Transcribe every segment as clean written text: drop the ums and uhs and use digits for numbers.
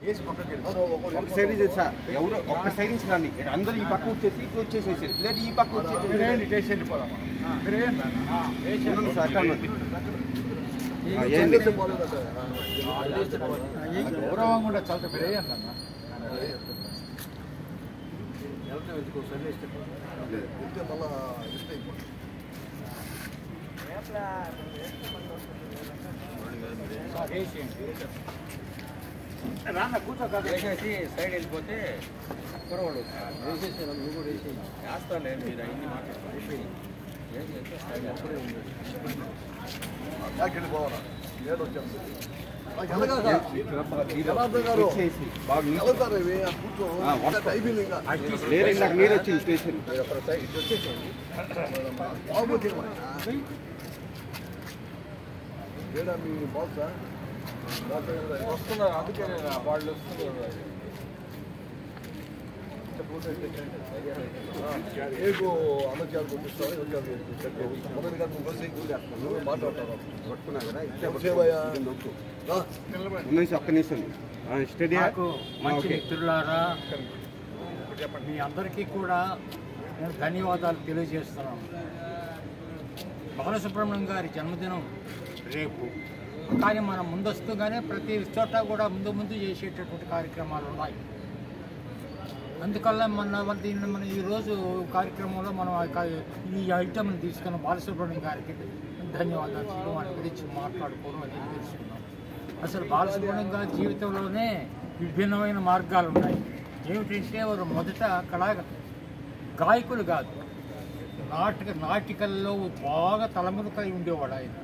ఒక side sir ఎవరు ఒక్క సైడ్ నుంచి రండి అందరూ ఈ పక్క వచ్చేసి ఇటు వచ్చేసేసి లేదు ఈ పక్క వచ్చేసి గౌరవం కూడా చాలా పెరిగాను అన్న రాన్న కూర్చోకేసి సైడ్ వెళ్ళిపోతే కురవాడు వేసేసి నువ్వు కూడా వేసి వేస్తాలే మీరు అన్ని మాట్లాడుకోవాలి నీరు వచ్చింది స్టేషన్ మీ బాల్సా వస్తున్నారు అందుకే వాళ్ళు వస్తున్నారు ಹೇಗೂ ಅಮರ್ಚಾರ ಕೊಟ್ಟಿರ್ತಾರೆ ಮೊದಲಿಗೆ ಮಾತಾಡ್ತಾರೆ ఒక్క నిమిషం మంచి మిత్రులారా మీ అందరికీ కూడా నేను ధన్యవాదాలు తెలియజేస్తున్నాను. బాలసుబ్రహ్మణ్యం గారి జన్మదినం రేపు, కానీ మనం ముందస్తుగానే ప్రతి చోట కూడా ముందు చేసేటటువంటి కార్యక్రమాలు ఉన్నాయి. అందుకల్లా దీన్ని మనం ఈరోజు కార్యక్రమంలో మనం ఈ ఐటమ్ని తీసుకున్న బాలసుబ్రహ్మణ్యం గారికి ధన్యవాదాలు వాటి గురించి మాట్లాడుకోవడం అది తెలుసుకున్నాం. అసలు బాలసుబ్రహ్మణ్యం గారి జీవితంలోనే విభిన్నమైన మార్గాలు ఉన్నాయి. ఏమిటంటే వారు మొదట గాయకులు కాదు, నాటికల్లో బాగా తలమునకై ఉండేవాడు. ఆయన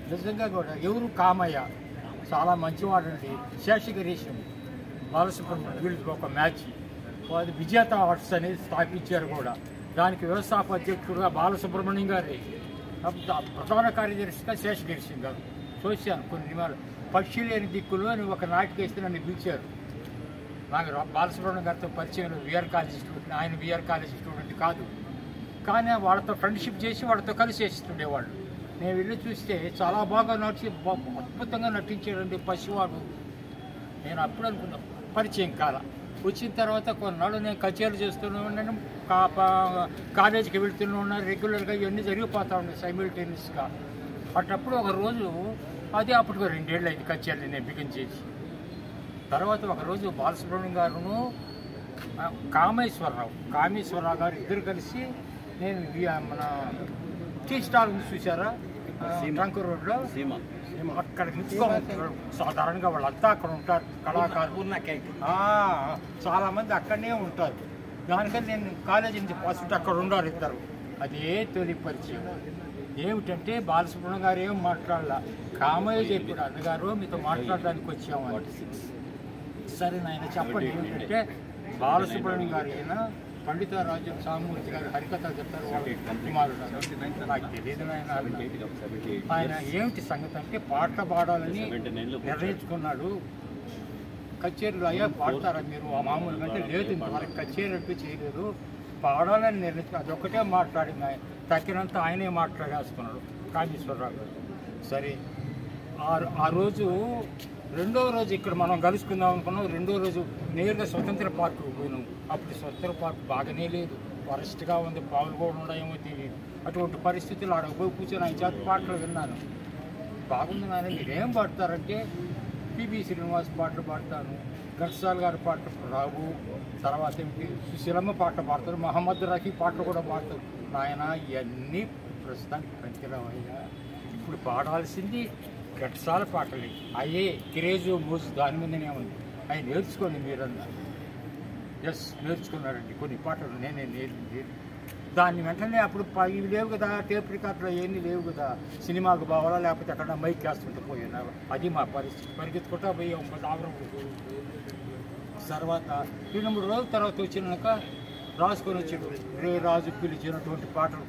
నిజంగా కూడా ఎవరు కామయ్య చాలా మంచివాడండి. శేషగిరీశం బాలసుబ్రహ్మణ్యం వీళ్ళకి ఒక మ్యాచ్ అది విజేత ఆర్ట్స్ అనేది స్థాపించారు కూడా. దానికి వ్యవస్థాపక అధ్యక్షుడుగా బాలసుబ్రహ్మణ్యం గారి, ప్రధాన కార్యదర్శిగా శేషగిరీశం గారు. చూశాను కొన్ని నిమిషాలు. పక్షి లేని దిక్కులు అని ఒక నాటిక వేస్తే నన్ను పిలిచారు. నాకు బాలసుబ్రహ్మణ్యం గారితో పరిచయం విఆర్ కాలేజీ స్టూడెంట్, ఆయన విఆర్ కాలేజీ స్టూడెంట్ కాదు, కానీ వాళ్ళతో ఫ్రెండ్షిప్ చేసి వాళ్ళతో కలిసి చేస్తుండేవాళ్ళు. నేను వెళ్ళి చూస్తే చాలా బాగా అద్భుతంగా నటించాడండి పసివాడు. నేను అప్పుడు అనుకున్నా పరిచయం కాల. వచ్చిన తర్వాత కొన్నాళ్ళు నేను కచేరీలు చేస్తూనే ఉన్నాను, కాలేజీకి వెళ్తూనే ఉన్నాను. రెగ్యులర్గా ఇవన్నీ జరిగిపోతా ఉన్నాయి సైమిల్టేనియస్గా. అటప్పుడు ఒకరోజు అది అప్పటికి 2 ఏళ్ళు అయింది కచేరీలు నేను బిగించేసి. తర్వాత ఒకరోజు బాలసుబ్రహ్మణ్యం గారును కామేశ్వరరావు గారు ఇద్దరు కలిసి, నేను మన టీ స్టాల్ చూసారా ట్రంక్ రోడ్లో, అక్కడ నిల్చుకోమంటారు. సాధారణంగా వాళ్ళంతా అక్కడ ఉంటారు, కళాకారులు చాలామంది అక్కడనే ఉంటారు. దానికని నేను కాలేజీ నుంచి పాస్ అక్కడ ఉండాలి ఇద్దరు. అదే తొలి పరిచయం. ఏమిటంటే బాలసుబ్రహ్మణ్యం గారు ఏం మాట్లాడాల, కామయ్య చెప్పాడు, అన్నగారు మీతో మాట్లాడడానికి వచ్చాము అంటే. సరే నాయన చెప్పండి ఏమిటంటే, బాలసుబ్రహ్మణ్యం గారు అయినా పండితారాజు సామూర్తి గారు హరికథలు చెప్తారు, నాకు తెలియదు ఆయన ఏమిటి సంగతి అంటే పాటలు పాడాలని నిర్ణయించుకున్నాడు. కచేరీలు అయ్యా పాడతారా మీరు మామూలుగా అంటే, లేదు ఇంతవరకు కచేరీ అంటూ చేయలేదు, పాడాలని నిర్ణయించుకున్నాడు. అదొక్కటే మాట్లాడింది. ఆయన తక్కినంత ఆయనే మాట్లాడేసుకున్నాడు కామేశ్వరరావు గారు. సరే ఆ రోజు రెండో రోజు ఇక్కడ మనం కలుసుకుందాం అనుకున్నాం. రెండో రోజు నేరుగా స్వతంత్ర పార్కు పోయినాం. అప్పుడు స్వతంత్ర పార్క్ బాగానే లేదు, వరస్ట్గా ఉంది, పావులు కూడా ఉన్నాయేమో తెలియదు. అటువంటి పరిస్థితులు ఆడకపోయి కూర్చొని ఆయన చేత పాటలు విన్నాను. బాగుంది నాయన మీరేం పాడతారంటే, పిబి శ్రీనివాస్ పాటలు పాడతాను, ఘంటసాల గారి పాటలు రావు, తర్వాత ఏమిటి సుశీలమ్మ పాటలు పాడతారు, మహమ్మద్ రఫీ పాటలు కూడా పాడతారు. నాయన ఇవన్నీ ప్రస్తుతానికి పనికిరావయ్యా, ఇప్పుడు పాడాల్సింది ఘంటసాల పాటలు. అయ్యే కిరేజు మోజు దాని మీదనే ఉంది, అవి నేర్చుకోండి మీరన్నా. నేర్చుకున్నారండి కొన్ని పాటలు. నేనే దాన్ని వెంటనే అప్పుడు ఇవి లేవు కదా, టేప్ రికార్డులో ఏమీ లేవు కదా, సినిమాకు బావాలా లేకపోతే అక్కడ మైక్ వేస్తుంటే పోయినా. అది మా పరిస్థితి. పరిగెత్తుకుంటా పోయి 9 ఆవరం. తర్వాత 2-3 రోజుల తర్వాత వచ్చినాక రాసుకొని వచ్చాడు. రే రాజు పిలిచినటువంటి పాటలు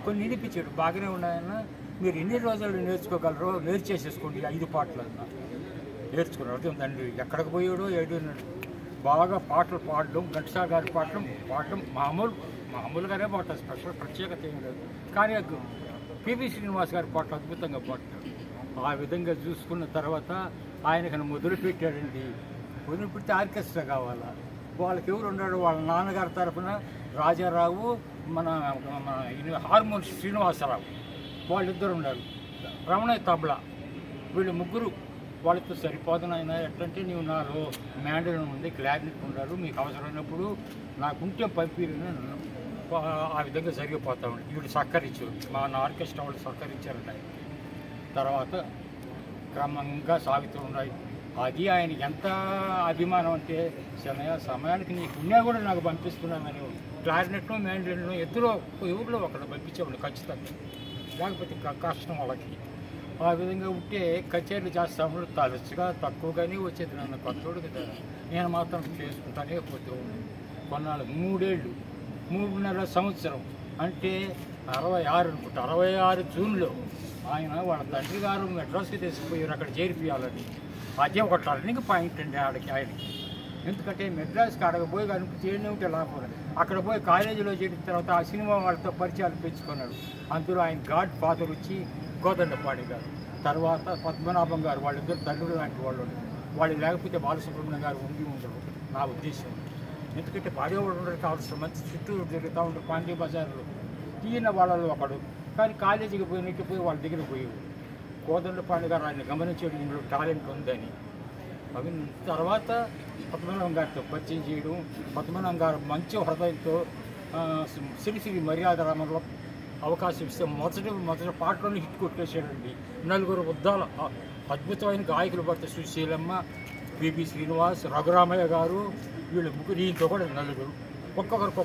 కొన్ని వినిపించాడు. బాగానే ఉన్నాయన్న, మీరు ఎన్ని రోజులు నేర్చుకోగలరో నేర్చేసేసుకోండి 5 పాటలు అన్న. నేర్చుకున్నాడు. తండ్రి ఎక్కడికి పోయాడో ఏడున్నాడు. బాగా పాటలు పాడడం, ఘంటసాల గారి పాడడం మామూలుగానే పాడతారు, స్పెషల్ ప్రత్యేకత ఏం లేదు. కానీ పిబి శ్రీనివాస్ గారి పాటలు అద్భుతంగా పాడతారు. ఆ విధంగా చూసుకున్న తర్వాత ఆయనకు మొదలు పెట్టాడండి. మొదలు పెడితే ఆర్కెస్ట్రా కావాలా, వాళ్ళకి ఎవరు ఉన్నాడు, వాళ్ళ నాన్నగారి తరఫున రాజారావు, మన హార్మోన్ శ్రీనివాసరావు, వాళ్ళిద్దరు ఉన్నారు. రమణయ్య తబలా, వీళ్ళు ముగ్గురు. వాళ్ళతో సరిపోదు నాయన, ఎట్లంటే నీవు నాలో మ్యాండల్ ఉంది, క్లారినెట్ ఉన్నాడు, మీకు అవసరమైనప్పుడు నాకుంటే పంపిరని ఆ విధంగా జరిగిపోతా ఉంది. వీళ్ళు సహకరించారు, మా ఆర్కెస్ట్రా వాళ్ళు సహకరించారంట. తర్వాత క్రమంగా సాగుతూ ఉన్నాయి. అది ఆయనకి ఎంత అభిమానం అంటే, సమయానికి నీకు ఉన్నా కూడా నాకు పంపిస్తున్నామని క్లారినెట్ను మ్యాండలిన్ను ఇద్దరు ఎవరిలో ఒకళ్ళు పంపించేవాళ్ళు ఖచ్చితంగా, లేకపోతే కష్టం వాళ్ళకి. ఆ విధంగా ఉంటే కచేరీలు చేస్తాము, తరచుగా తక్కువగానే వచ్చేది. నన్ను కొత్తోడు కదా, నేను మాత్రం చేసుకుంటానే పోతూ ఉన్నాను. కొన్నాళ్ళు 3 ఏళ్ళు, 3.5 సంవత్సరం అంటే 66 అనుకుంటా. 66 జూన్లో ఆయన వాళ్ళ తండ్రి గారు మెడ్రాస్కి తీసుకుపోయారు, అక్కడ చేరిపోయాలని. అదే ఒక టర్నింగ్ పాయింట్ అండి ఆయనకి. ఎందుకంటే మెడ్రాస్కి అడగపోయి కనిపిస్తే ఉంటే లాభం. అక్కడ పోయి కాలేజీలో చేరిన తర్వాత ఆ సినిమా వాళ్ళతో పరిచయాలు పెంచుకున్నాడు. అందులో ఆయన గాడ్ ఫాదర్ వచ్చి కోదండపాణి గారు, తర్వాత పద్మనాభం గారు, వాళ్ళిద్దరు తండ్రులు లాంటి వాళ్ళు. వాళ్ళు లేకపోతే బాలసుబ్రహ్మణ్యం గారు ఉండరు నా ఉద్దేశం. ఎందుకంటే పాడేవాడు ఉండరు, కావాల్సిన మంచి చుట్టూ తిరుగుతూ ఉంటారు పాండ్య బజార్లో. ఈయన వాళ్ళలో ఒకడు, కానీ కాలేజీకి పోయి వాళ్ళ దగ్గర పోయేవాడు. కోదండపాణి గారు ఆయన గమనించాడు, ఇందులో టాలెంట్ ఉందని. అవి తర్వాత పద్మనాభం గారితో పరిచయం చేయడం, పద్మనాభం గారు మంచి హృదయంతో సిరిసిరి మర్యాద రామంలో అవకాశం ఇస్తే మొదటి పాటలోనే హిట్ కొట్టేసాడండి. 4 ఉద్దాల అద్భుతమైన గాయకులు పడితే సుశీలమ్మ, పిబి శ్రీనివాస్, రఘురామయ్య గారు, వీళ్ళు ముగ్గురు, ఈయనతో కూడా 4, ఒక్కొక్కరికి